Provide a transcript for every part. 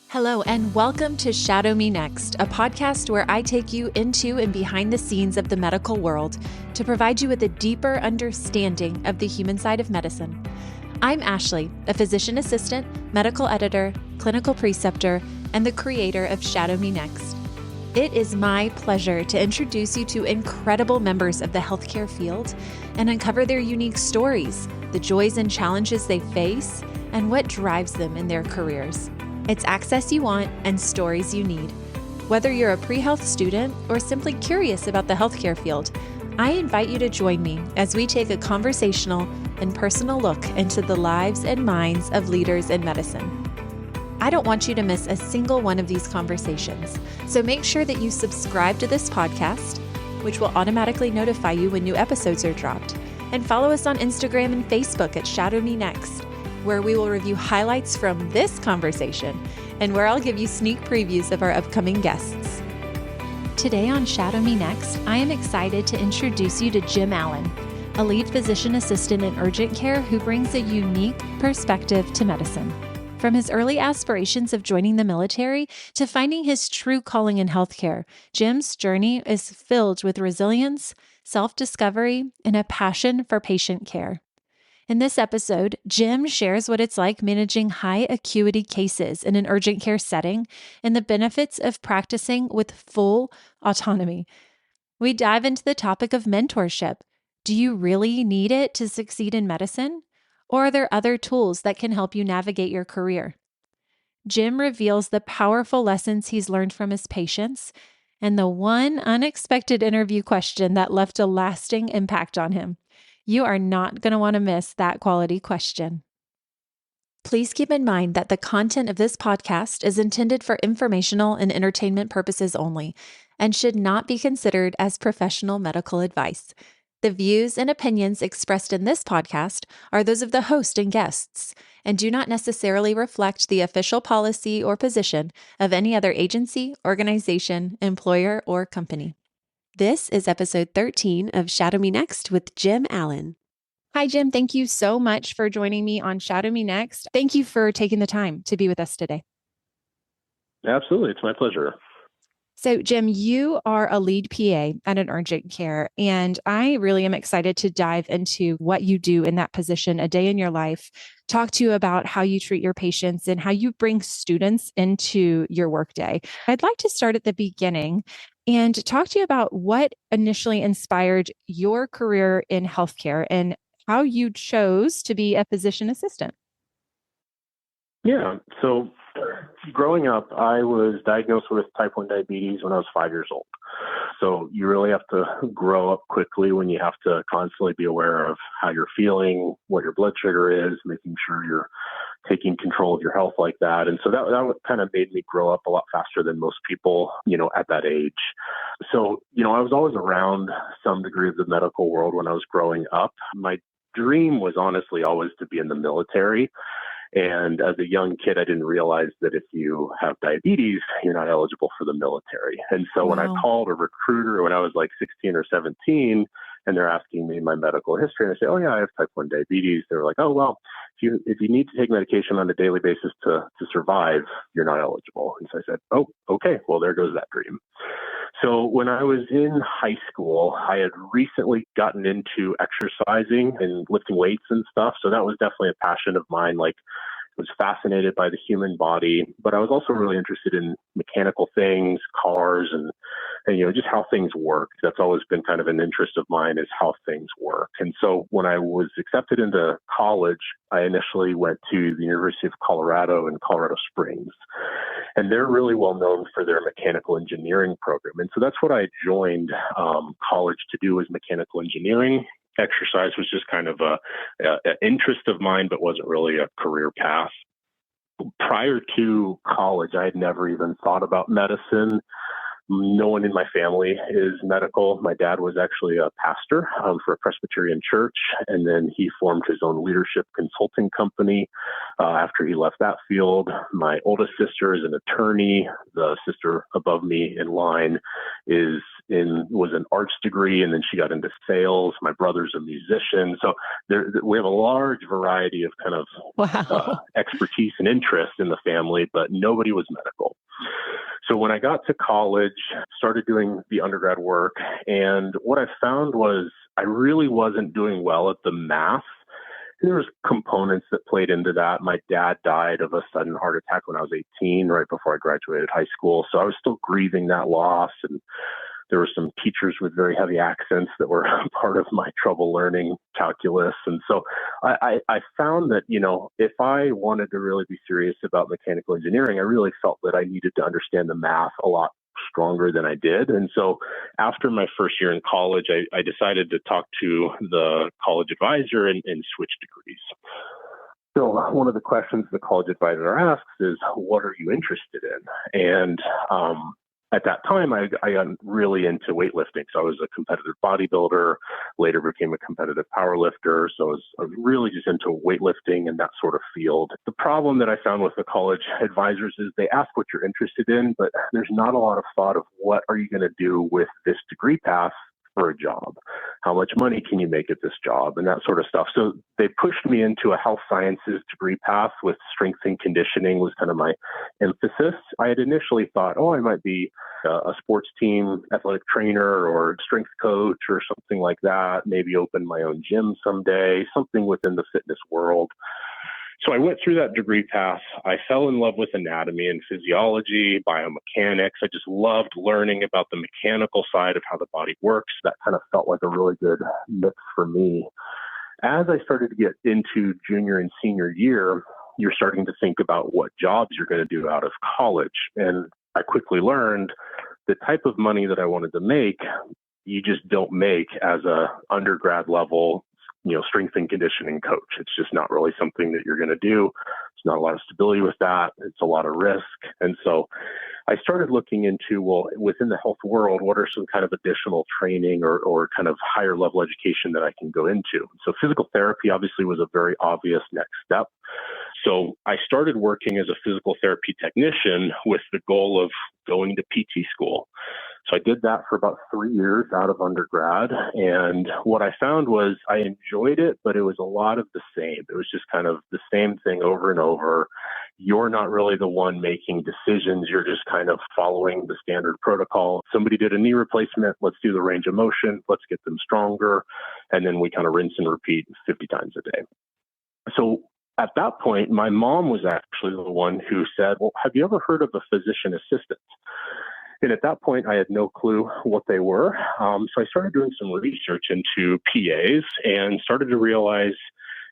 Hello, and welcome to Shadow Me Next, a podcast where I take you into and behind the scenes of the medical world to provide you with a deeper understanding of the human side of medicine. I'm Ashley, a physician assistant, medical editor, clinical preceptor, and the creator of Shadow Me Next. It is my pleasure to introduce you to incredible members of the healthcare field and uncover their unique stories, the joys and challenges they face, and what drives them in their careers. It's access you want and stories you need. Whether you're a pre-health student or simply curious about the healthcare field, I invite you to join me as we take a conversational and personal look into the lives and minds of leaders in medicine. I don't want you to miss a single one of these conversations, so make sure that you subscribe to this podcast, which will automatically notify you when new episodes are dropped, and follow us on Instagram and Facebook at Shadow Me Next, where we will review highlights from this conversation and where I'll give you sneak previews of our upcoming guests. Today on Shadow Me Next, I am excited to introduce you to Jim Allen, a lead physician assistant in urgent care who brings a unique perspective to medicine. From his early aspirations of joining the military to finding his true calling in healthcare, Jim's journey is filled with resilience, self-discovery, and a passion for patient care. In this episode, Jim shares what it's like managing high-acuity cases in an urgent care setting and the benefits of practicing with full autonomy. We dive into the topic of mentorship. Do you really need it to succeed in medicine? Or are there other tools that can help you navigate your career? Jim reveals the powerful lessons he's learned from his patients and the one unexpected interview question that left a lasting impact on him. You are not going to want to miss that quality question. Please keep in mind that the content of this podcast is intended for informational and entertainment purposes only and should not be considered as professional medical advice. The views and opinions expressed in this podcast are those of the host and guests and do not necessarily reflect the official policy or position of any other agency, organization, employer, or company. This is episode 13 of Shadow Me Next with Jim Allen. Hi, Jim. Thank you so much for joining me on Shadow Me Next. Thank you for taking the time to be with us today. Absolutely. It's my pleasure. So, Jim, you are a lead PA at an urgent care, and I really am excited to dive into what you do in that position, a day in your life, talk to you about how you treat your patients and how you bring students into your workday. I'd like to start at the beginning and talk to you about what initially inspired your career in healthcare and how you chose to be a physician assistant. Yeah. So growing up, I was diagnosed with type 1 diabetes when I was 5 years old. So you really have to grow up quickly when you have to constantly be aware of how you're feeling, what your blood sugar is, making sure you're taking control of your health like that. And so that kind of made me grow up a lot faster than most people, at that age. So, I was always around some degree of the medical world when I was growing up. My dream was honestly always to be in the military. And as a young kid, I didn't realize that if you have diabetes, you're not eligible for the military. And so when I called a recruiter when I was like 16 or 17, and they're asking me my medical history, and I say, oh yeah, I have type 1 diabetes. They were like, oh, well, if you need to take medication on a daily basis to survive, you're not eligible. And so I said, oh, okay, well, there goes that dream. So when I was in high school, I had recently gotten into exercising and lifting weights and stuff. So that was definitely a passion of mine. Like, I was fascinated by the human body, but I was also really interested in mechanical things, cars, and just how things work. That's always been kind of an interest of mine, is how things work. And so when I was accepted into college, I initially went to the University of Colorado in Colorado Springs. And they're really well known for their mechanical engineering program. And so that's what I joined college to do, was mechanical engineering. Exercise was just kind of an interest of mine, but wasn't really a career path. Prior to college, I had never even thought about medicine. No one in my family is medical. My dad was actually a pastor for a Presbyterian church, and then he formed his own leadership consulting company after he left that field. My oldest sister is an attorney. The sister above me in line is was an arts degree, and then she got into sales. My brother's a musician. So we have a large variety of kind of Wow. expertise and interest in the family, but nobody was medical. So when I got to college, started doing the undergrad work, and what I found was I really wasn't doing well at the math. There was components that played into that. My dad died of a sudden heart attack when I was 18, right before I graduated high school. So I was still grieving that loss. And there were some teachers with very heavy accents that were part of my trouble learning calculus. And so I found that, if I wanted to really be serious about mechanical engineering, I really felt that I needed to understand the math a lot stronger than I did. And so after my first year in college, I decided to talk to the college advisor and switch degrees. So one of the questions the college advisor asks is, what are you interested in? And at that time, I got really into weightlifting. So I was a competitive bodybuilder, later became a competitive powerlifter. So I was really just into weightlifting and that sort of field. The problem that I found with the college advisors is they ask what you're interested in, but there's not a lot of thought of what are you going to do with this degree path for a job? How much money can you make at this job? And that sort of stuff. So they pushed me into a health sciences degree path with strength and conditioning was kind of my emphasis. I had initially thought, I might be a sports team athletic trainer or strength coach or something like that, maybe open my own gym someday, something within the fitness world. So I went through that degree path. I fell in love with anatomy and physiology, biomechanics. I just loved learning about the mechanical side of how the body works. That kind of felt like a really good mix for me. As I started to get into junior and senior year, you're starting to think about what jobs you're going to do out of college. And I quickly learned the type of money that I wanted to make, you just don't make as a undergrad level strength and conditioning coach. It's just not really something that you're going to do. There's not a lot of stability with that. It's a lot of risk. And so I started looking into, within the health world, what are some kind of additional training or kind of higher level education that I can go into? So physical therapy obviously was a very obvious next step. So I started working as a physical therapy technician with the goal of going to PT school. So I did that for about 3 years out of undergrad. And what I found was I enjoyed it, but it was a lot of the same. It was just kind of the same thing over and over. You're not really the one making decisions. You're just kind of following the standard protocol. Somebody did a knee replacement. Let's do the range of motion. Let's get them stronger. And then we kind of rinse and repeat 50 times a day. So at that point, my mom was actually the one who said, have you ever heard of a physician assistant? And at that point, I had no clue what they were. So I started doing some research into PAs and started to realize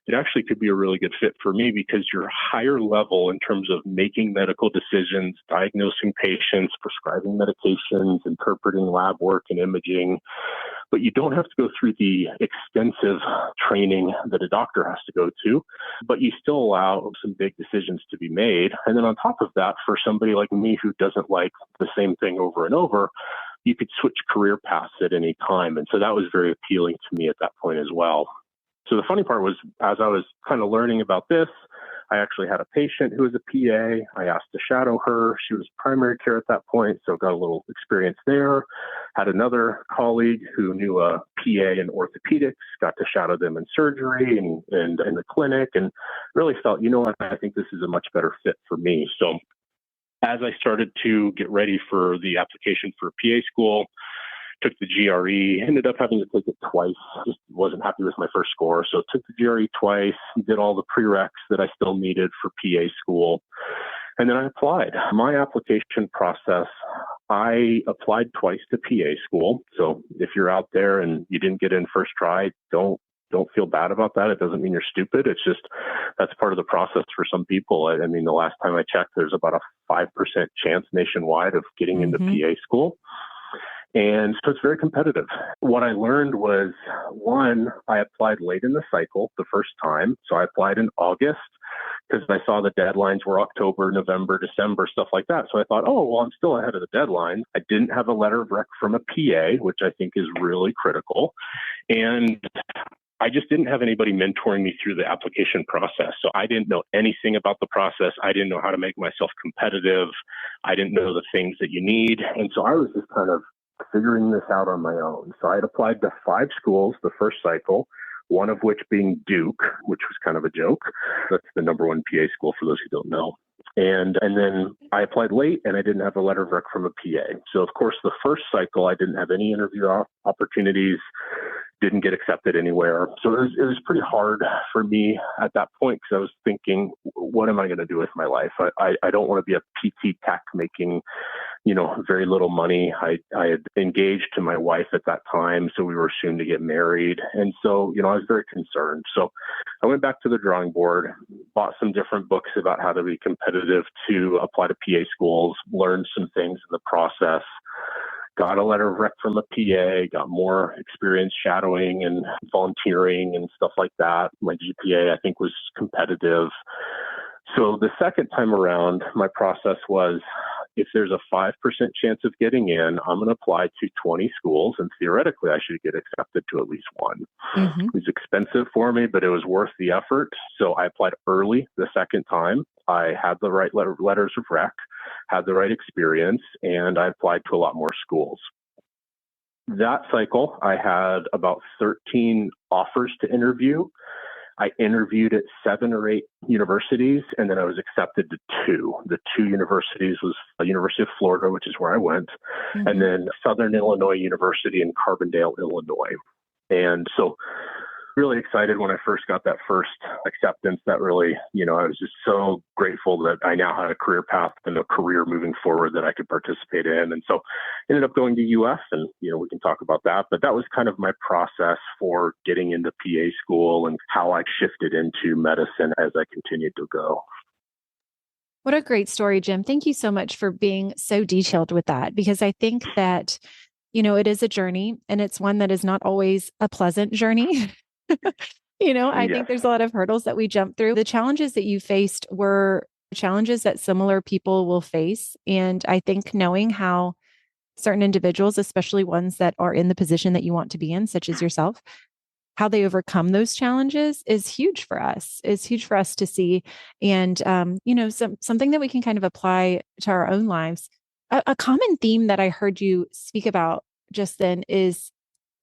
it actually could be a really good fit for me because you're higher level in terms of making medical decisions, diagnosing patients, prescribing medications, interpreting lab work and imaging. But you don't have to go through the extensive training that a doctor has to go to, but you still allow some big decisions to be made. And then on top of that, for somebody like me who doesn't like the same thing over and over, you could switch career paths at any time. And so that was very appealing to me at that point as well. So the funny part was, as I was kind of learning about this, I actually had a patient who was a PA. I asked to shadow her. She was primary care at that point, so got a little experience there. Had another colleague who knew a PA in orthopedics, got to shadow them in surgery and in the clinic, and really felt, what, I think this is a much better fit for me. So as I started to get ready for the application for PA school, took the GRE, ended up having to take it twice. Just wasn't happy with my first score. So took the GRE twice, did all the prereqs that I still needed for PA school. And then I applied. My application process, I applied twice to PA school. So if you're out there and you didn't get in first try, don't feel bad about that. It doesn't mean you're stupid. It's just, that's part of the process for some people. I mean, the last time I checked, there's about a 5% chance nationwide of getting into PA school. And so it's very competitive. What I learned was, one, I applied late in the cycle the first time. So I applied in August because I saw the deadlines were October, November, December, stuff like that. So I thought, I'm still ahead of the deadline. I didn't have a letter of rec from a PA, which I think is really critical. And I just didn't have anybody mentoring me through the application process. So I didn't know anything about the process. I didn't know how to make myself competitive. I didn't know the things that you need. And so I was just kind of figuring this out on my own. So I had applied to 5 schools the first cycle, one of which being Duke, which was kind of a joke. That's the number one PA school for those who don't know. And then I applied late and I didn't have a letter of rec from a PA. So of course, the first cycle, I didn't have any interview opportunities, didn't get accepted anywhere. So it was pretty hard for me at that point because I was thinking, what am I going to do with my life? I don't want to be a PT tech making, very little money. I had engaged to my wife at that time, so we were soon to get married. And so, I was very concerned. So I went back to the drawing board, bought some different books about how to be competitive to apply to PA schools, learned some things in the process, got a letter of rec from a PA, got more experience shadowing and volunteering and stuff like that. My GPA, I think, was competitive. So the second time around, my process was, if there's a 5% chance of getting in, I'm going to apply to 20 schools, and theoretically, I should get accepted to at least one. Mm-hmm. It was expensive for me, but it was worth the effort. So I applied early the second time. I had the right letters of rec, had the right experience, and I applied to a lot more schools. That cycle, I had about 13 offers to interview. I interviewed at 7 or 8 universities, and then I was accepted to 2. The 2 universities was the University of Florida, which is where I went, Mm-hmm. and then Southern Illinois University in Carbondale, Illinois. And so really excited when I first got that first acceptance. That really, I was just so grateful that I now had a career path and a career moving forward that I could participate in. And so ended up going to UF, and, we can talk about that. But that was kind of my process for getting into PA school and how I shifted into medicine as I continued to go. What a great story, Jim. Thank you so much for being so detailed with that, because I think that, it is a journey, and it's one that is not always a pleasant journey. I think there's a lot of hurdles that we jump through. The challenges that you faced were challenges that similar people will face. And I think knowing how certain individuals, especially ones that are in the position that you want to be in, such as yourself, how they overcome those challenges is huge for us, to see. And, something that we can kind of apply to our own lives. A common theme that I heard you speak about just then is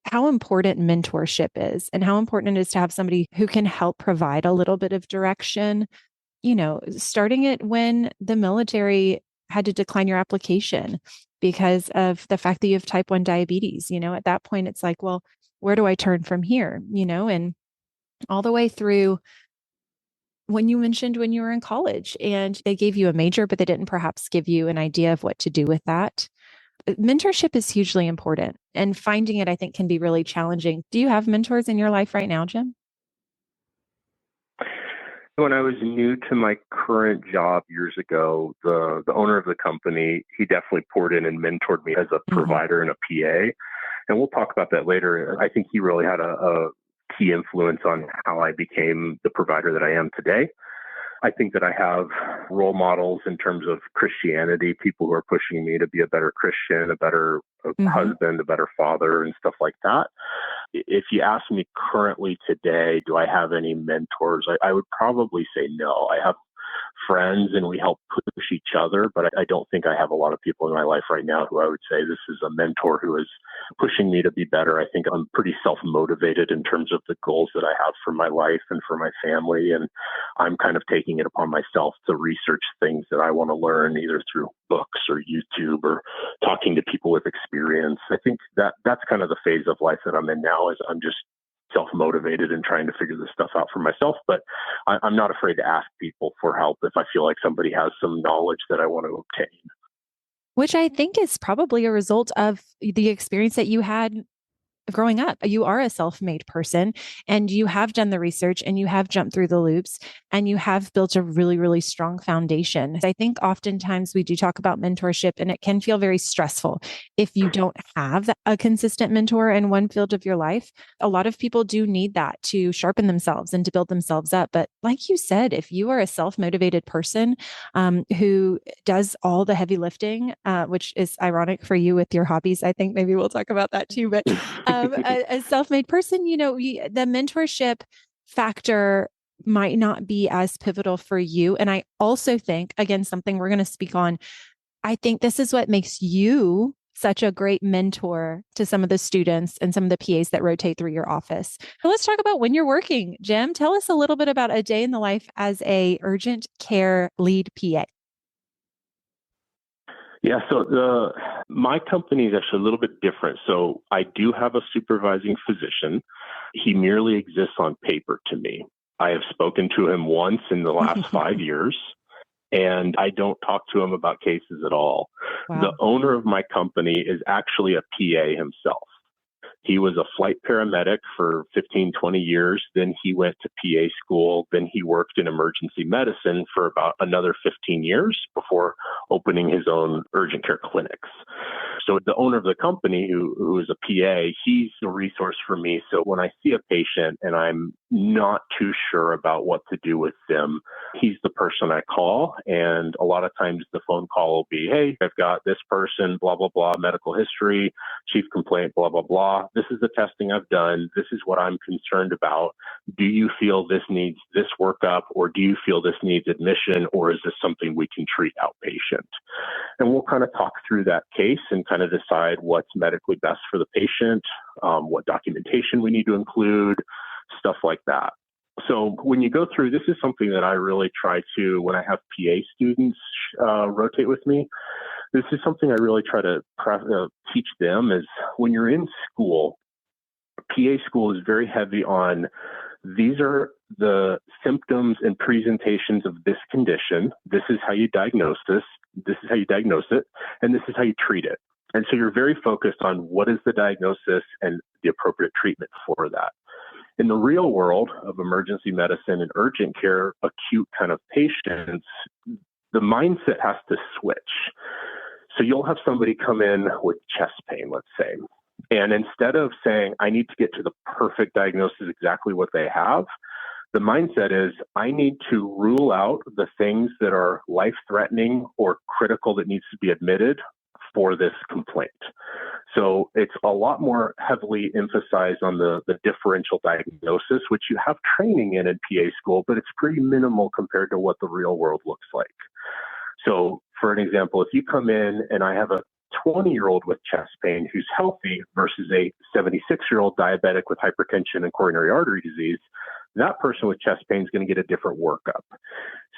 how important mentorship is, and how important it is to have somebody who can help provide a little bit of direction, starting it when the military had to decline your application because of the fact that you have type 1 diabetes. At that point, it's like, well, where do I turn from here? And all the way through when you mentioned when you were in college and they gave you a major, but they didn't perhaps give you an idea of what to do with that. Mentorship is hugely important, and finding it, I think, can be really challenging. Do you have mentors in your life right now, Jim? When I was new to my current job years ago, the owner of the company, he definitely poured in and mentored me as a provider and a PA. And we'll talk about that later. I think he really had a key influence on how I became the provider that I am today. I think that I have role models in terms of Christianity, people who are pushing me to be a better Christian, a better husband, a better father, and stuff like that. If you ask me currently today, do I have any mentors? I would probably say no. I have friends and we help push each other, but I don't think I have a lot of people in my life right now who I would say this is a mentor who is pushing me to be better. I think I'm pretty self-motivated in terms of the goals that I have for my life and for my family. And I'm kind of taking it upon myself to research things that I want to learn either through books or YouTube or talking to people with experience. I think that's kind of the phase of life that I'm in now, is I'm just self-motivated and trying to figure this stuff out for myself. But I'm not afraid to ask people for help if I feel like somebody has some knowledge that I want to obtain. Which I think is probably a result of the experience that you had growing up. You are a self-made person, and you have done the research, and you have jumped through the loops, and you have built a really, really strong foundation. I think oftentimes we do talk about mentorship, and it can feel very stressful if you don't have a consistent mentor in one field of your life. A lot of people do need that to sharpen themselves and to build themselves up. But like you said, if you are a self-motivated person who does all the heavy lifting, which is ironic for you with your hobbies, I think maybe we'll talk about that too. But a self-made person, the mentorship factor might not be as pivotal for you. And I also think, again, something we're going to speak on, I think this is what makes you such a great mentor to some of the students and some of the PAs that rotate through your office. So let's talk about when you're working. Jim, tell us a little bit about a day in the life as a urgent care lead PA. Yeah, so my company is actually a little bit different. So I do have a supervising physician. He merely exists on paper to me. I have spoken to him once in the last 5 years, and I don't talk to him about cases at all. Wow. The owner of my company is actually a PA himself. He was a flight paramedic for 15, 20 years. Then he went to PA school. Then he worked in emergency medicine for about another 15 years before opening his own urgent care clinics. So the owner of the company, who is a PA, he's a resource for me. So when I see a patient and I'm not too sure about what to do with them, he's the person I call. And a lot of times the phone call will be, hey, I've got this person, blah, blah, blah, medical history, chief complaint, blah, blah, blah. This is the testing I've done. This is what I'm concerned about. Do you feel this needs this workup, or do you feel this needs admission, or is this something we can treat outpatient? And we'll kind of talk through that case and kind of decide what's medically best for the patient, what documentation we need to include, stuff like that. So when you go through, this is something that I really try to, when I have PA students rotate with me, this is something I really try to teach them is when you're in school, PA school is very heavy on these are the symptoms and presentations of this condition. This is how you diagnose this. This is how you diagnose it. And this is how you treat it. And so you're very focused on what is the diagnosis and the appropriate treatment for that. In the real world of emergency medicine and urgent care, acute kind of patients, the mindset has to switch. So you'll have somebody come in with chest pain, let's say. And instead of saying, I need to get to the perfect diagnosis, exactly what they have, the mindset is, I need to rule out the things that are life-threatening or critical that needs to be admitted for this complaint. So it's a lot more heavily emphasized on the differential diagnosis, which you have training in PA school, but it's pretty minimal compared to what the real world looks like. So for an example, if you come in and I have a 20-year-old with chest pain who's healthy versus a 76-year-old diabetic with hypertension and coronary artery disease, that person with chest pain is going to get a different workup.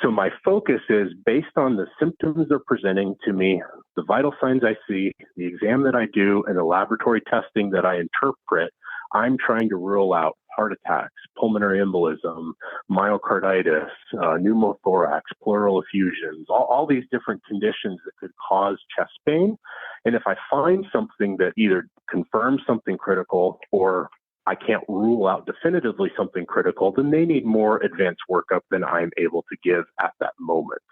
So my focus is based on the symptoms they're presenting to me, the vital signs I see, the exam that I do, and the laboratory testing that I interpret, I'm trying to rule out heart attacks, pulmonary embolism, myocarditis, pneumothorax, pleural effusions, all these different conditions that could cause chest pain. And if I find something that either confirms something critical or I can't rule out definitively something critical, then they need more advanced workup than I'm able to give at that moment.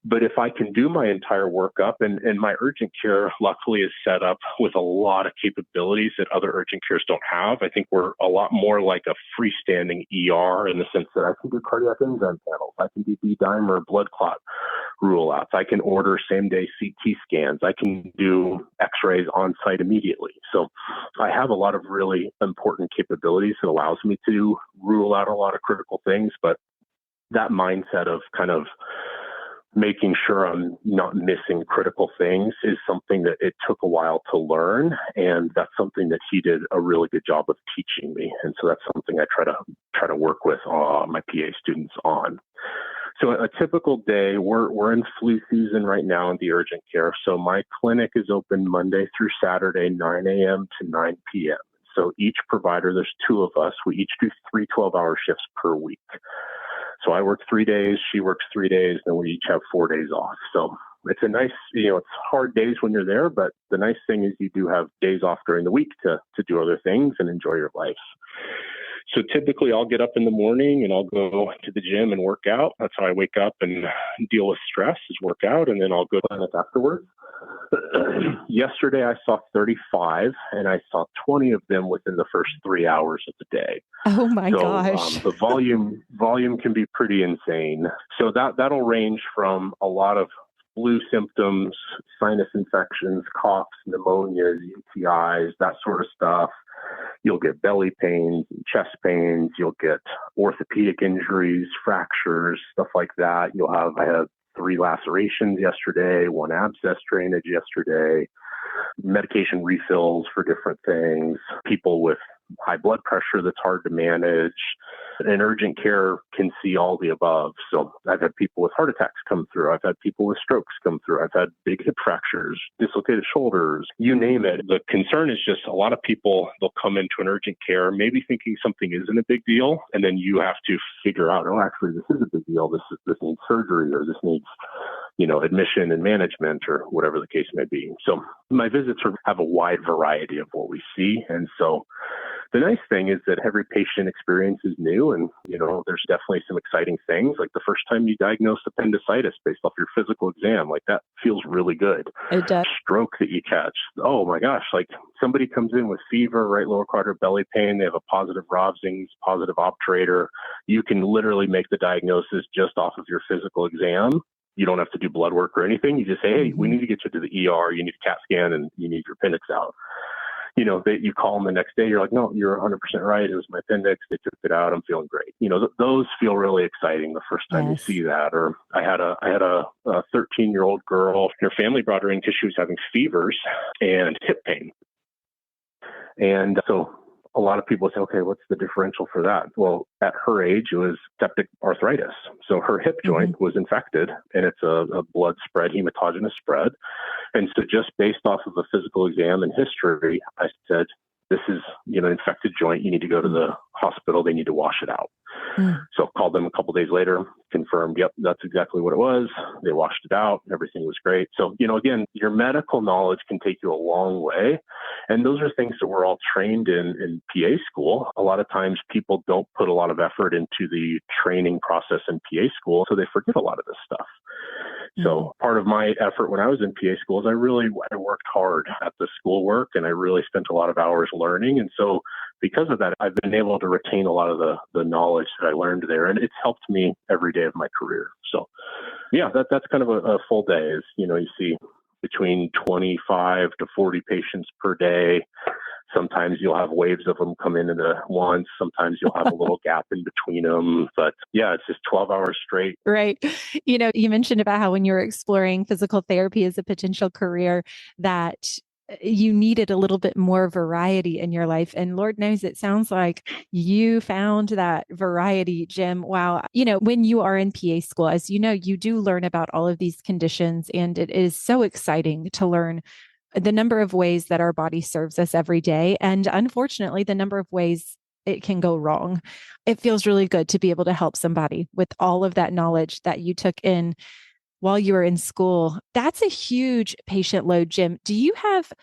But if I can do my entire workup, and my urgent care luckily is set up with a lot of capabilities that other urgent cares don't have. I think we're a lot more like a freestanding ER in the sense that I can do cardiac enzyme panels. I can do D-dimer blood clot rule outs. I can order same-day CT scans. I can do x-rays on site immediately. So I have a lot of really important capabilities that allows me to rule out a lot of critical things. But that mindset of kind of making sure I'm not missing critical things is something that it took a while to learn. And that's something that he did a really good job of teaching me. And so that's something I try to work with my PA students on. So a typical day, we're in flu season right now in the urgent care. So my clinic is open Monday through Saturday, 9 a.m. to 9 p.m. So each provider, there's two of us, we each do 3 12-hour shifts per week. So I work 3 days, she works 3 days, then we each have 4 days off. So it's a nice, it's hard days when you're there, but the nice thing is you do have days off during the week to do other things and enjoy your life. So typically I'll get up in the morning and I'll go to the gym and work out. That's how I wake up and deal with stress is work out, and then I'll go to clinic afterwards. Yesterday I saw 35 and I saw 20 of them within the first 3 hours of the day. Oh my gosh. The volume can be pretty insane. So that'll range from a lot of flu symptoms, sinus infections, coughs, pneumonias, UTIs, that sort of stuff. You'll get belly pains, chest pains. You'll get orthopedic injuries, fractures, stuff like that. I had 3 lacerations yesterday, 1 abscess drainage yesterday. medication refills for different things, people with high blood pressure that's hard to manage. And urgent care can see all the above. So I've had people with heart attacks come through. I've had people with strokes come through. I've had big hip fractures, dislocated shoulders, you name it. The concern is just a lot of people, they'll come into an urgent care, maybe thinking something isn't a big deal. And then you have to figure out, oh, actually, this is a big deal. This needs surgery, or this needs, admission and management, or whatever the case may be. So my visits have a wide variety of what we see. And so the nice thing is that every patient experience is new, and, there's definitely some exciting things. Like the first time you diagnose appendicitis based off your physical exam, like that feels really good. It does. Stroke that you catch. Oh my gosh, like somebody comes in with fever, right lower quadrant belly pain, they have a positive Rovsings, positive obturator. You can literally make the diagnosis just off of your physical exam. You don't have to do blood work or anything. You just say, hey, we need to get you to the ER. You need a CAT scan and you need your appendix out. You call them the next day. You're like, no, you're 100% right. It was my appendix. They took it out. I'm feeling great. Those feel really exciting the first time you see that. Or I had a 13-year-old girl. Her family brought her in because she was having fevers and hip pain. And so a lot of people say, okay, what's the differential for that? Well, at her age, it was septic arthritis. So her hip joint was infected, and it's a blood spread, hematogenous spread. And so just based off of a physical exam and history, I said, this is, infected joint. You need to go to the hospital. They need to wash it out. So called them a couple days later, confirmed, yep, that's exactly what it was. They washed it out. Everything was great. So, again, your medical knowledge can take you a long way. And those are things that we're all trained in PA school. A lot of times people don't put a lot of effort into the training process in PA school, so they forget a lot of this stuff. So part of my effort when I was in PA school is I worked hard at the schoolwork, and I really spent a lot of hours learning. And so because of that, I've been able to retain a lot of the knowledge that I learned there, and it's helped me every day of my career. So yeah, that's kind of a full day. Is, you see between 25 to 40 patients per day. Sometimes you'll have waves of them come in at once. Sometimes you'll have a little gap in between them. But yeah, it's just 12 hours straight. Right. You mentioned about how when you were exploring physical therapy as a potential career, that you needed a little bit more variety in your life. And Lord knows it sounds like you found that variety, Jim. Wow. When you are in PA school, as you know, you do learn about all of these conditions, and it is so exciting to learn the number of ways that our body serves us every day. And unfortunately, the number of ways it can go wrong. It feels really good to be able to help somebody with all of that knowledge that you took in while you were in school. That's a huge patient load, Jim. Do you have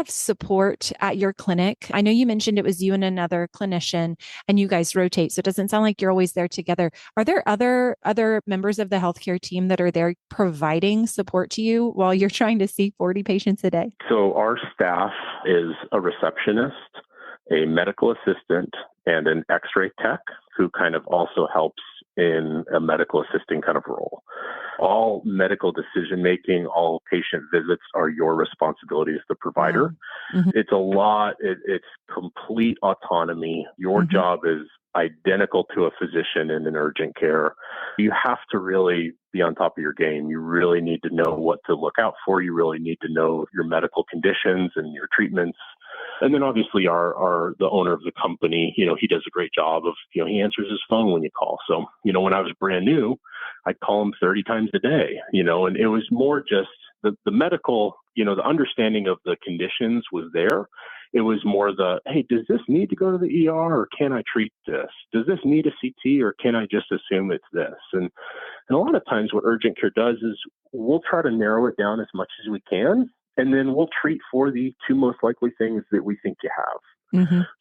support at your clinic? I know you mentioned it was you and another clinician and you guys rotate, so it doesn't sound like you're always there together. Are there other members of the healthcare team that are there providing support to you while you're trying to see 40 patients a day? So our staff is a receptionist, a medical assistant, and an x-ray tech who kind of also helps in a medical assisting kind of role. All medical decision-making, all patient visits are your responsibility as the provider. It's a lot. It's complete autonomy. Your job is identical to a physician in an urgent care. You have to really be on top of your game. You really need to know what to look out for. You really need to know your medical conditions and your treatments. And then obviously the owner of the company, he does a great job of, he answers his phone when you call. So, when I was brand new, I'd call him 30 times a day, and it was more just the medical, the understanding of the conditions was there. It was more hey, does this need to go to the ER or can I treat this? Does this need a CT or can I just assume it's this? And a lot of times what urgent care does is we'll try to narrow it down as much as we can. And then we'll treat for the two most likely things that we think you have.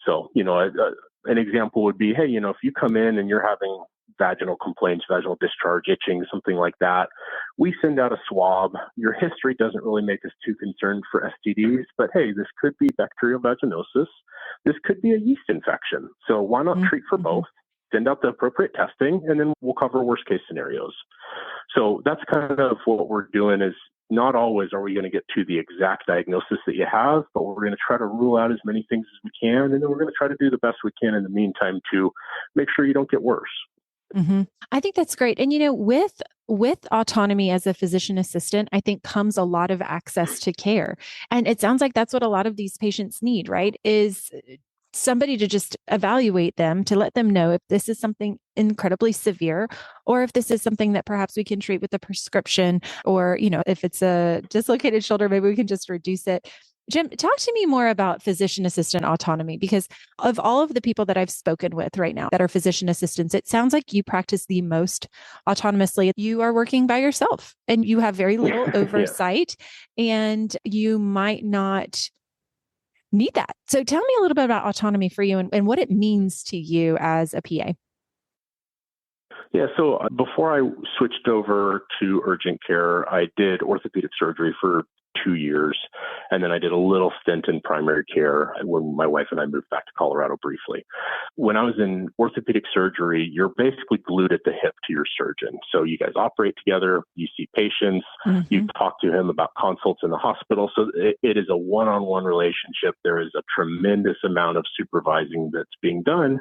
So, an example would be, hey, if you come in and you're having vaginal complaints, vaginal discharge, itching, something like that, we send out a swab. Your history doesn't really make us too concerned for STDs, but hey, this could be bacterial vaginosis. This could be a yeast infection. So why not treat for both? Send out the appropriate testing, and then we'll cover worst case scenarios. So that's kind of what we're doing is not always are we going to get to the exact diagnosis that you have, but we're going to try to rule out as many things as we can. And then we're going to try to do the best we can in the meantime to make sure you don't get worse. I think that's great. And with autonomy as a physician assistant, I think comes a lot of access to care. And it sounds like that's what a lot of these patients need, right? Is somebody to just evaluate them, to let them know if this is something incredibly severe or if this is something that perhaps we can treat with a prescription, or, if it's a dislocated shoulder, maybe we can just reduce it. Jim, talk to me more about physician assistant autonomy, because of all of the people that I've spoken with right now that are physician assistants, it sounds like you practice the most autonomously. You are working by yourself and you have very little oversight, and you might not need that. So tell me a little bit about autonomy for you and what it means to you as a PA. Yeah, so before I switched over to urgent care, I did orthopedic surgery for 2 years. And then I did a little stint in primary care when my wife and I moved back to Colorado briefly. When I was in orthopedic surgery, you're basically glued at the hip to your surgeon. So you guys operate together, you see patients, you talk to him about consults in the hospital. So it is a one-on-one relationship. There is a tremendous amount of supervising that's being done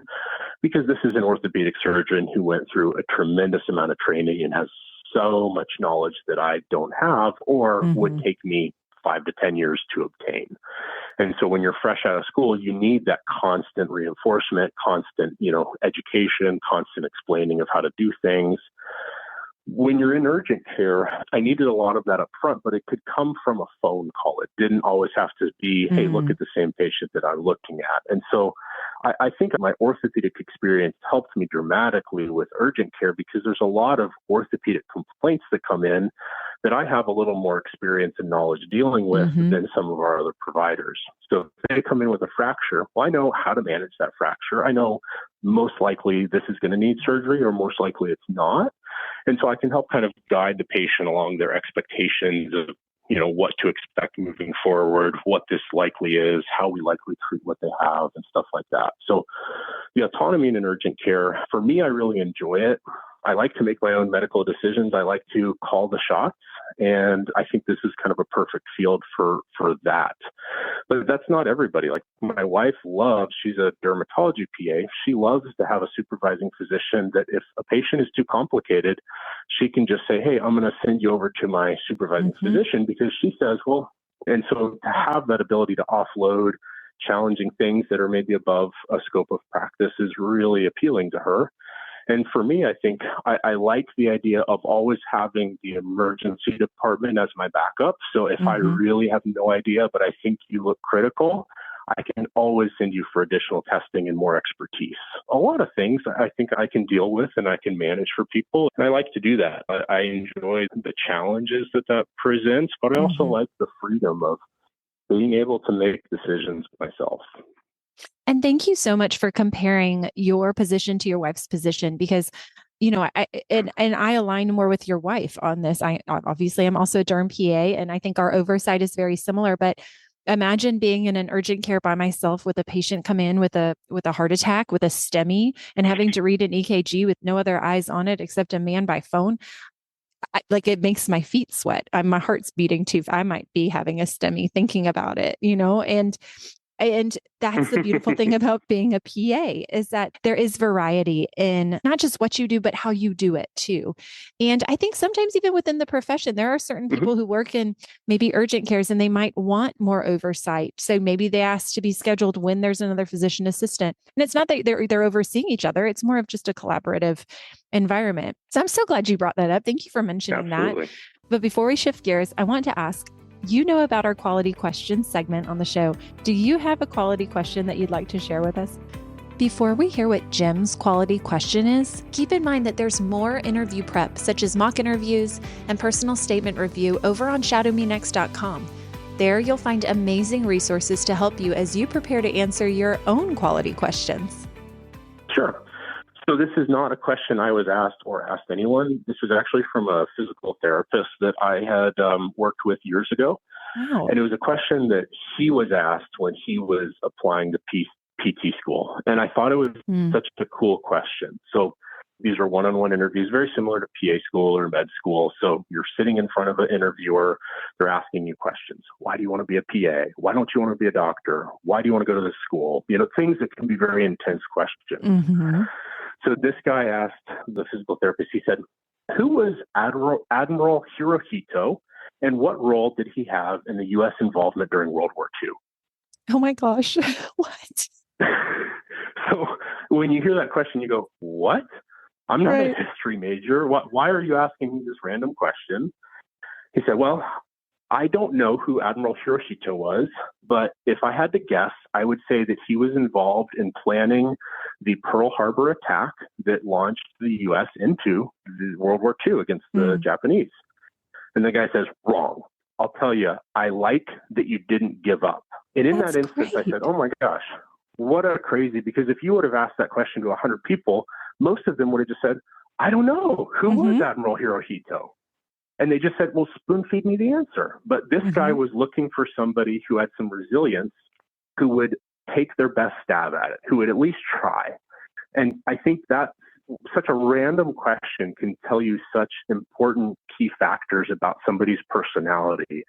because this is an orthopedic surgeon who went through a tremendous amount of training and has so much knowledge that I don't have or would take me 5 to 10 years to obtain. And so when you're fresh out of school, you need that constant reinforcement, constant, education, constant explaining of how to do things. When you're in urgent care, I needed a lot of that up front, but it could come from a phone call. It didn't always have to be, hey, look at the same patient that I'm looking at. And so I think my orthopedic experience helped me dramatically with urgent care because there's a lot of orthopedic complaints that come in that I have a little more experience and knowledge dealing with than some of our other providers. So if they come in with a fracture, well, I know how to manage that fracture. I know most likely this is going to need surgery or most likely it's not. And so I can help kind of guide the patient along their expectations of, what to expect moving forward, what this likely is, how we likely treat what they have and stuff like that. So the autonomy in urgent care, for me, I really enjoy it. I like to make my own medical decisions. I like to call the shots. And I think this is kind of a perfect field for that. But that's not everybody. Like my wife she's a dermatology PA. She loves to have a supervising physician that if a patient is too complicated, she can just say, hey, I'm going to send you over to my supervising physician because she says, well, and so to have that ability to offload challenging things that are maybe above a scope of practice is really appealing to her. And for me, I think I like the idea of always having the emergency department as my backup. So if I really have no idea, but I think you look critical, I can always send you for additional testing and more expertise. A lot of things I think I can deal with and I can manage for people. And I like to do that. I enjoy the challenges that presents, but I also like the freedom of being able to make decisions myself. And thank you so much for comparing your position to your wife's position, because, I align more with your wife on this. I obviously am also a derm PA, and I think our oversight is very similar, but imagine being in an urgent care by myself with a patient come in with a heart attack, with a STEMI, and having to read an EKG with no other eyes on it except a man by phone. It makes my feet sweat. My heart's beating too. I might be having a STEMI thinking about it, and that's the beautiful thing about being a PA, is that there is variety in not just what you do, but how you do it too. And I think sometimes even within the profession, there are certain people who work in maybe urgent cares and they might want more oversight. So maybe they ask to be scheduled when there's another physician assistant. And it's not that they're overseeing each other. It's more of just a collaborative environment. So I'm so glad you brought that up. Thank you for mentioning that. But before we shift gears, I want to ask, about our quality questions segment on the show. Do you have a quality question that you'd like to share with us? Before we hear what Jim's quality question is, keep in mind that there's more interview prep, such as mock interviews and personal statement review, over on shadowmenext.com. There you'll find amazing resources to help you as you prepare to answer your own quality questions. Sure. So this is not a question I was asked or asked anyone. This was actually from a physical therapist that I had worked with years ago. Wow. And it was a question that he was asked when he was applying to PT school. And I thought it was such a cool question. So these are one-on-one interviews, very similar to PA school or med school. So you're sitting in front of an interviewer. They're asking you questions. Why do you want to be a PA? Why don't you want to be a doctor? Why do you want to go to this school? Things that can be very intense questions. So this guy asked the physical therapist, he said, who was Admiral Hirohito, and what role did he have in the U.S. involvement during World War II? Oh my gosh. What? So when you hear that question, you go, what? I'm not a history major. Why are you asking me this random question? He said, well, I don't know who Admiral Hirohito was, but if I had to guess, I would say that he was involved in planning the Pearl Harbor attack that launched the U.S. into World War II against the Japanese. And the guy says, wrong. I'll tell you, I like that you didn't give up. And in that instance, I said, oh my gosh, what a crazy, because if you would have asked that question to 100 people, most of them would have just said, I don't know. Who was Admiral Hirohito? And they just said, well, spoon feed me the answer. But this guy was looking for somebody who had some resilience, who would take their best stab at it, who would at least try. And I think that such a random question can tell you such important key factors about somebody's personality.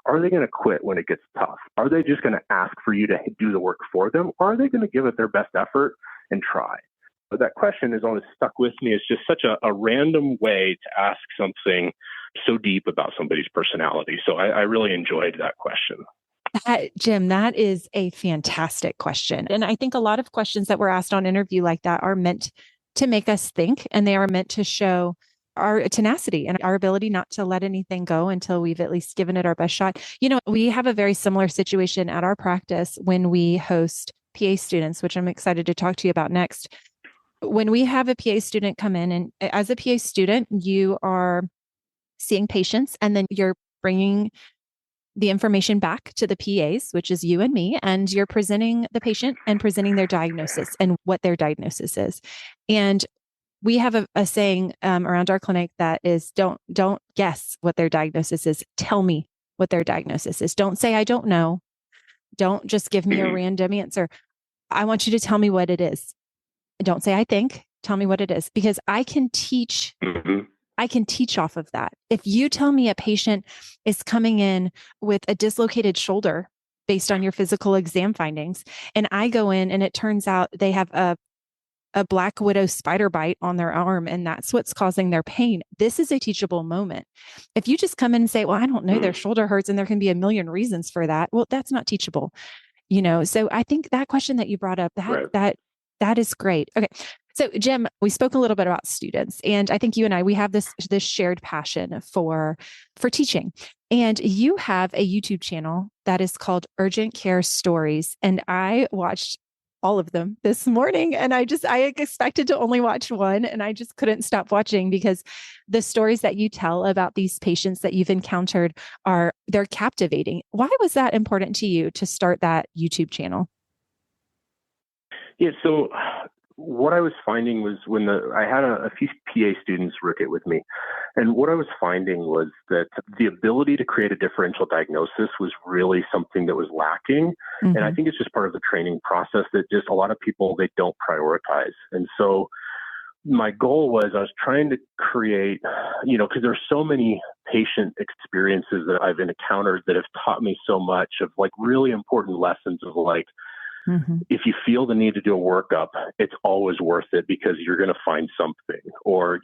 Are they going to quit when it gets tough? Are they just going to ask for you to do the work for them? Or are they going to give it their best effort and try? But that question has always stuck with me. It's just such a random way to ask something so deep about somebody's personality. So I really enjoyed that question. Jim, that is a fantastic question. And I think a lot of questions that were asked on interview like that are meant to make us think, and they are meant to show our tenacity and our ability not to let anything go until we've at least given it our best shot. You know, we have a very similar situation at our practice when we host PA students, which I'm excited to talk to you about next. When we have a PA student come in, and as a PA student, you are seeing patients, and then you're bringing the information back to the PAs, which is you and me, and you're presenting the patient and presenting their diagnosis and what their diagnosis is. And we have a saying around our clinic that is, don't guess what their diagnosis is. Tell me what their diagnosis is. Don't say, I don't know. Don't just give me a random answer. I want you to tell me what it is. Don't say, I think. Tell me what it is, because I can teach. I can teach off of that. If you tell me a patient is coming in with a dislocated shoulder based on your physical exam findings, and I go in and it turns out they have a black widow spider bite on their arm, and that's what's causing their pain, this is a teachable moment. If you just come in and say, well, I don't know, their shoulder hurts and there can be a million reasons for that, well, that's not teachable. You know, so I think that question that you brought up, that is great. Okay. So Jim, we spoke a little bit about students, and I think you and I, we have this shared passion for teaching. And you have a YouTube channel that is called Urgent Care Stories. And I watched all of them this morning, and I expected to only watch one, and I just couldn't stop watching, because the stories that you tell about these patients that you've encountered they're captivating. Why was that important to you to start that YouTube channel? Yeah. So what I was finding was when I had a few PA students rook it with me, and what I was finding was that the ability to create a differential diagnosis was really something that was lacking. And I think it's just part of the training process that just a lot of people, they don't prioritize. And so my goal was, I was trying to create, because there's so many patient experiences that I've encountered that have taught me so much of like really important lessons of like, if you feel the need to do a workup, it's always worth it, because you're going to find something. Or,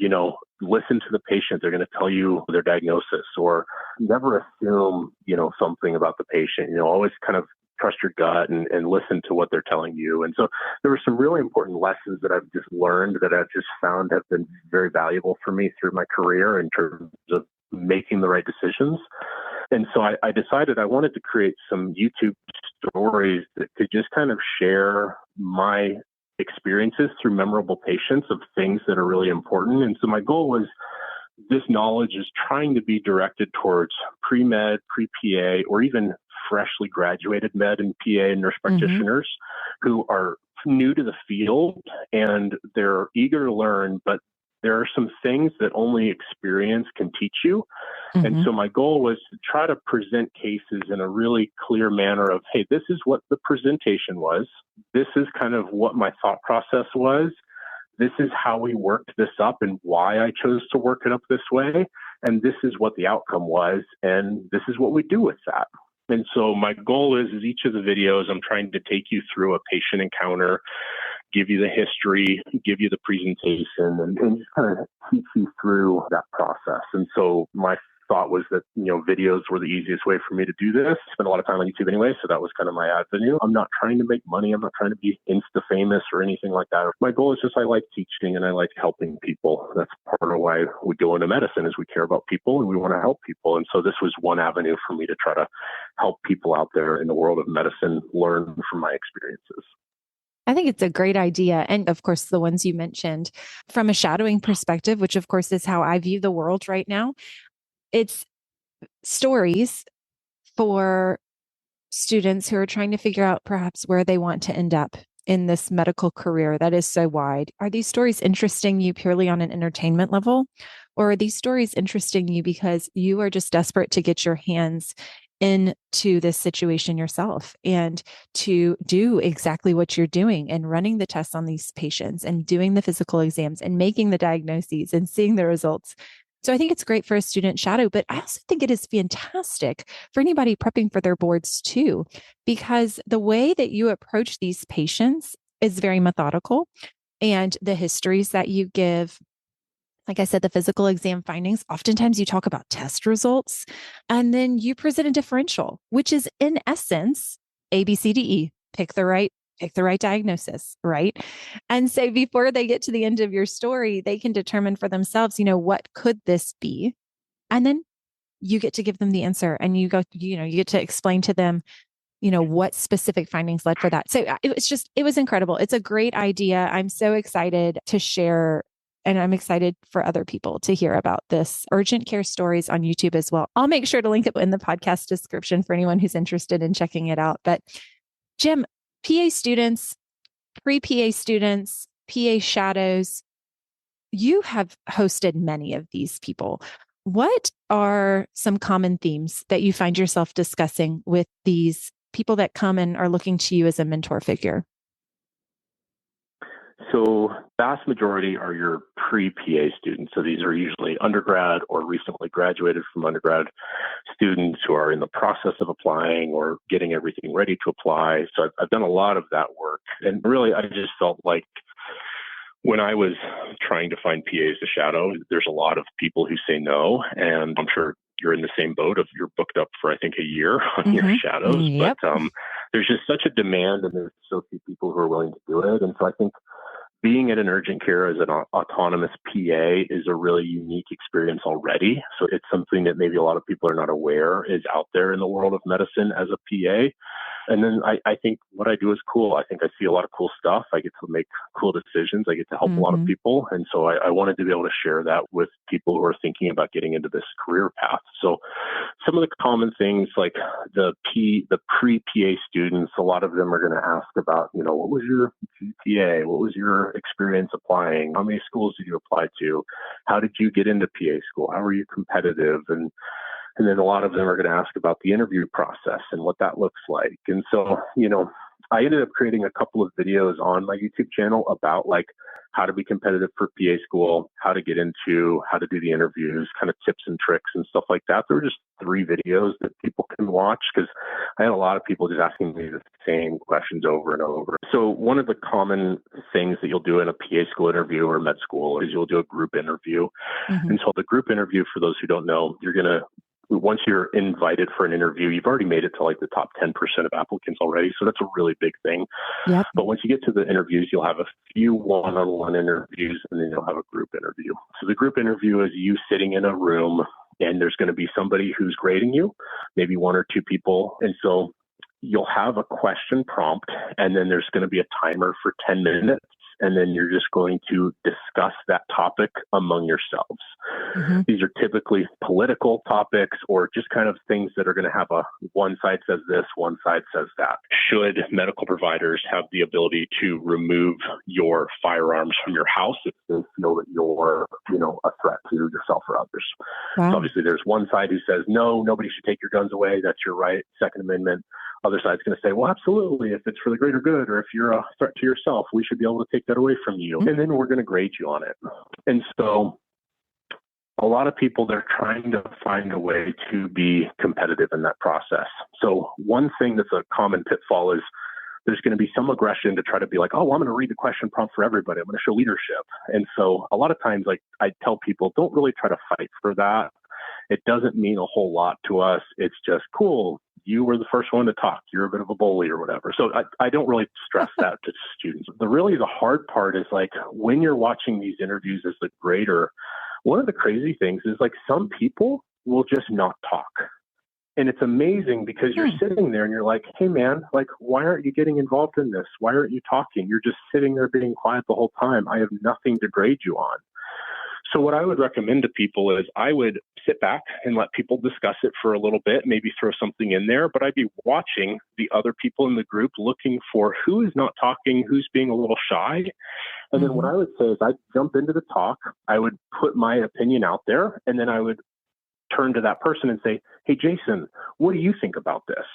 listen to the patient. They're going to tell you their diagnosis. Or never assume, something about the patient. Always kind of trust your gut and listen to what they're telling you. And so there were some really important lessons that I've just learned that I've just found have been very valuable for me through my career in terms of making the right decisions. And so I decided I wanted to create some YouTube stories that could just kind of share my experiences through memorable patients of things that are really important. And so my goal was, this knowledge is trying to be directed towards pre-med, pre-PA, or even freshly graduated med and PA and nurse practitioners who are new to the field and they're eager to learn, but there are some things that only experience can teach you. And so my goal was to try to present cases in a really clear manner of, hey, this is what the presentation was. This is kind of what my thought process was. This is how we worked this up and why I chose to work it up this way. And this is what the outcome was. And this is what we do with that. And so my goal is each of the videos, I'm trying to take you through a patient encounter give you the history, give you the presentation, and just kind of teach you through that process. And so my thought was that, videos were the easiest way for me to do this. I spend a lot of time on YouTube anyway, so that was kind of my avenue. I'm not trying to make money. I'm not trying to be Insta famous or anything like that. My goal is just I like teaching and I like helping people. That's part of why we go into medicine is we care about people and we want to help people. And so this was one avenue for me to try to help people out there in the world of medicine learn from my experiences. I think it's a great idea. And of course, the ones you mentioned from a shadowing perspective, which of course is how I view the world right now. It's stories for students who are trying to figure out perhaps where they want to end up in this medical career that is so wide. Are these stories interesting you purely on an entertainment level? Or are these stories interesting you because you are just desperate to get your hands into this situation yourself and to do exactly what you're doing and running the tests on these patients and doing the physical exams and making the diagnoses and seeing the results? So I think it's great for a student shadow, but I also think it is fantastic for anybody prepping for their boards too, because the way that you approach these patients is very methodical, and the histories that you give, like I said, the physical exam findings, oftentimes you talk about test results, and then you present a differential, which is in essence, A, B, C, D, E, pick the right diagnosis, right? And so before they get to the end of your story, they can determine for themselves, what could this be? And then you get to give them the answer and you get to explain to them, what specific findings led for that. So it was incredible. It's a great idea. I'm so excited to share. And I'm excited for other people to hear about this urgent care stories on YouTube as well. I'll make sure to link it in the podcast description for anyone who's interested in checking it out. But Jim, PA students, pre-PA students, PA shadows, you have hosted many of these people. What are some common themes that you find yourself discussing with these people that come and are looking to you as a mentor figure? So vast majority are your pre-PA students. So these are usually undergrad or recently graduated from undergrad students who are in the process of applying or getting everything ready to apply. So I've done a lot of that work. And really, I just felt like when I was trying to find PAs to shadow, there's a lot of people who say no. And I'm sure you're in the same boat of you're booked up for, I think, a year on your shadows. Yep. But there's just such a demand and there's so few people who are willing to do it. And so I think being at an urgent care as an autonomous PA is a really unique experience already. So it's something that maybe a lot of people are not aware is out there in the world of medicine as a PA. And then I think what I do is cool. I think I see a lot of cool stuff. I get to make cool decisions. I get to help a lot of people. And so I wanted to be able to share that with people who are thinking about getting into this career path. So some of the common things like the pre-PA students, a lot of them are going to ask about, what was your GPA? What was your experience applying? How many schools did you apply to? How did you get into PA school? How are you competitive? And then a lot of them are going to ask about the interview process and what that looks like. And so, I ended up creating a couple of videos on my YouTube channel about like how to be competitive for PA school, how to get into, how to do the interviews, kind of tips and tricks and stuff like that. There were just 3 videos that people can watch because I had a lot of people just asking me the same questions over and over. So one of the common things that you'll do in a PA school interview or med school is you'll do a group interview. And so the group interview, for those who don't know, once you're invited for an interview, you've already made it to like the top 10% of applicants already. So that's a really big thing. Yep. But once you get to the interviews, you'll have a few one-on-one interviews and then you'll have a group interview. So the group interview is you sitting in a room and there's going to be somebody who's grading you, maybe 1 or 2 people. And so you'll have a question prompt and then there's going to be a timer for 10 minutes. And then you're just going to discuss that topic among yourselves. These are typically political topics or just kind of things that are going to have one side says this, one side says that. Should medical providers have the ability to remove your firearms from your house if they feel that you're, a threat to yourself or others? Wow. So obviously there's one side who says, no, nobody should take your guns away. That's your right. Second Amendment. Other side's going to say, well, absolutely. If it's for the greater good or if you're a threat to yourself, we should be able to take that away from you. And then we're going to grade you on it. And so a lot of people, they're trying to find a way to be competitive in that process. So one thing that's a common pitfall is there's going to be some aggression to try to be like, oh, well, I'm going to read the question prompt for everybody. I'm going to show leadership. And so a lot of times, like I tell people, don't really try to fight for that. It doesn't mean a whole lot to us. It's just cool. You were the first one to talk. You're a bit of a bully or whatever. So I don't really stress that to students. The hard part is like when you're watching these interviews as the grader, one of the crazy things is like some people will just not talk. And it's amazing because you're sitting there and you're like, hey, man, like, why aren't you getting involved in this? Why aren't you talking? You're just sitting there being quiet the whole time. I have nothing to grade you on. So what I would recommend to people is I would sit back and let people discuss it for a little bit, maybe throw something in there, but I'd be watching the other people in the group looking for who is not talking, who's being a little shy. And then what I would say is I'd jump into the talk, I would put my opinion out there, and then I would turn to that person and say, hey, Jason, what do you think about this?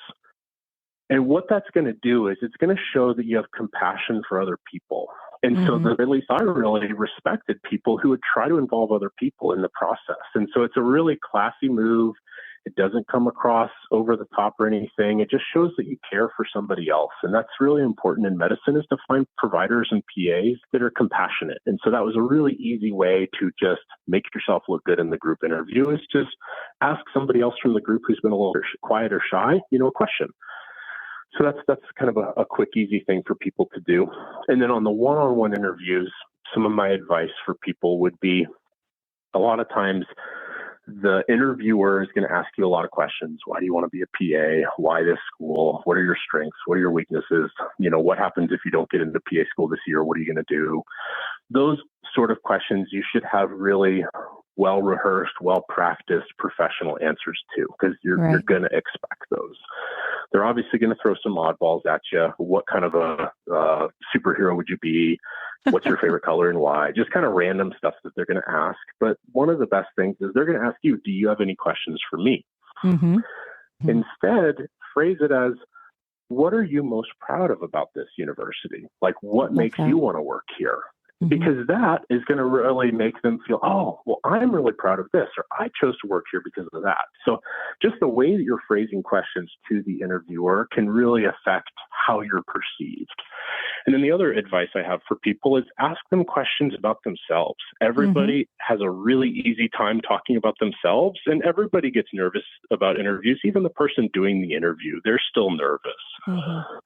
And what that's going to do is it's going to show that you have compassion for other people. And so at least I really respected people who would try to involve other people in the process. And so it's a really classy move. It doesn't come across over the top or anything. It just shows that you care for somebody else. And that's really important in medicine, is to find providers and PAs that are compassionate. And so that was a really easy way to just make yourself look good in the group interview, is just ask somebody else from the group who's been a little quiet or shy, a question. So that's kind of a quick, easy thing for people to do. And then on the one-on-one interviews, some of my advice for people would be, a lot of times the interviewer is going to ask you a lot of questions. Why do you want to be a PA? Why this school? What are your strengths? What are your weaknesses? What happens if you don't get into PA school this year? What are you going to do? Those sort of questions you should have really well-rehearsed, well-practiced professional answers to, because you're going to expect those. They're obviously going to throw some oddballs at you. What kind of a superhero would you be? What's your favorite color and why? Just kind of random stuff that they're going to ask. But one of the best things is they're going to ask you, do you have any questions for me? Instead, phrase it as, what are you most proud of about this university? Like, what makes you want to work here? Because that is going to really make them feel, oh, well, I'm really proud of this, or I chose to work here because of that. So just the way that you're phrasing questions to the interviewer can really affect how you're perceived. And then the other advice I have for people is ask them questions about themselves. Everybody has a really easy time talking about themselves, and everybody gets nervous about interviews. Even the person doing the interview, they're still nervous.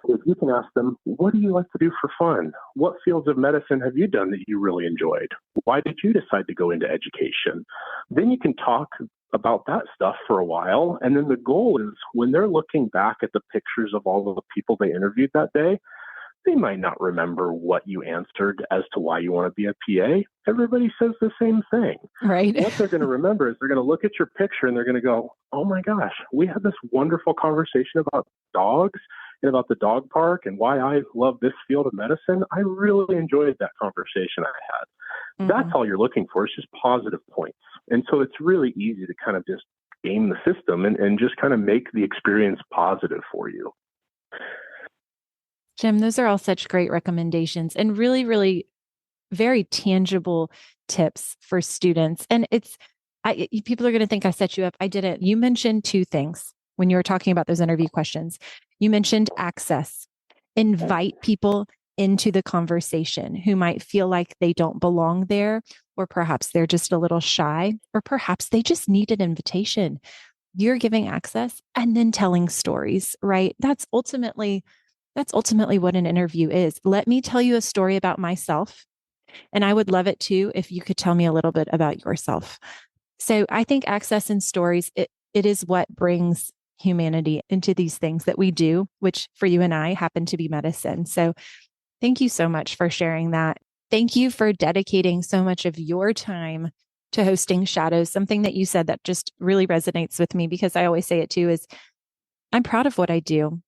If you can ask them, what do you like to do for fun? What fields of medicine have you done that you really enjoyed? Why did you decide to go into education? Then you can talk about that stuff for a while. And then the goal is, when they're looking back at the pictures of all of the people they interviewed that day, they might not remember what you answered as to why you want to be a PA. Everybody says the same thing. Right. What they're going to remember is they're going to look at your picture and they're going to go, oh my gosh, we had this wonderful conversation about dogs and about the dog park and why I love this field of medicine. I really enjoyed that conversation I had. That's all you're looking for. It's just positive points. And so it's really easy to kind of just game the system and just kind of make the experience positive for you. Jim, those are all such great recommendations and really, really very tangible tips for students. And people are going to think I set you up. I didn't. You mentioned two things when you were talking about those interview questions. You mentioned access. Invite people into the conversation who might feel like they don't belong there, or perhaps they're just a little shy, or perhaps they just need an invitation. You're giving access and then telling stories, right? That's ultimately what an interview is. Let me tell you a story about myself. And I would love it too if you could tell me a little bit about yourself. So I think access and stories, it is what brings humanity into these things that we do, which for you and I happen to be medicine. So thank you so much for sharing that. Thank you for dedicating so much of your time to hosting Shadows. Something that you said that just really resonates with me, because I always say it too, is I'm proud of what I do.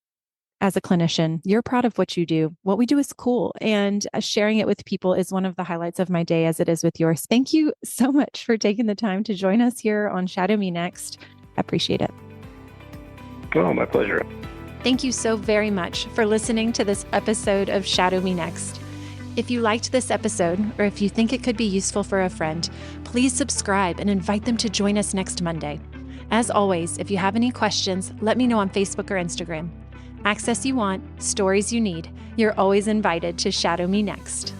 As a clinician, you're proud of what you do. What we do is cool. And sharing it with people is one of the highlights of my day, as it is with yours. Thank you so much for taking the time to join us here on Shadow Me Next. I appreciate it. Oh, my pleasure. Thank you so very much for listening to this episode of Shadow Me Next. If you liked this episode, or if you think it could be useful for a friend, please subscribe and invite them to join us next Monday. As always, if you have any questions, let me know on Facebook or Instagram. Access you want, stories you need. You're always invited to Shadow Me Next.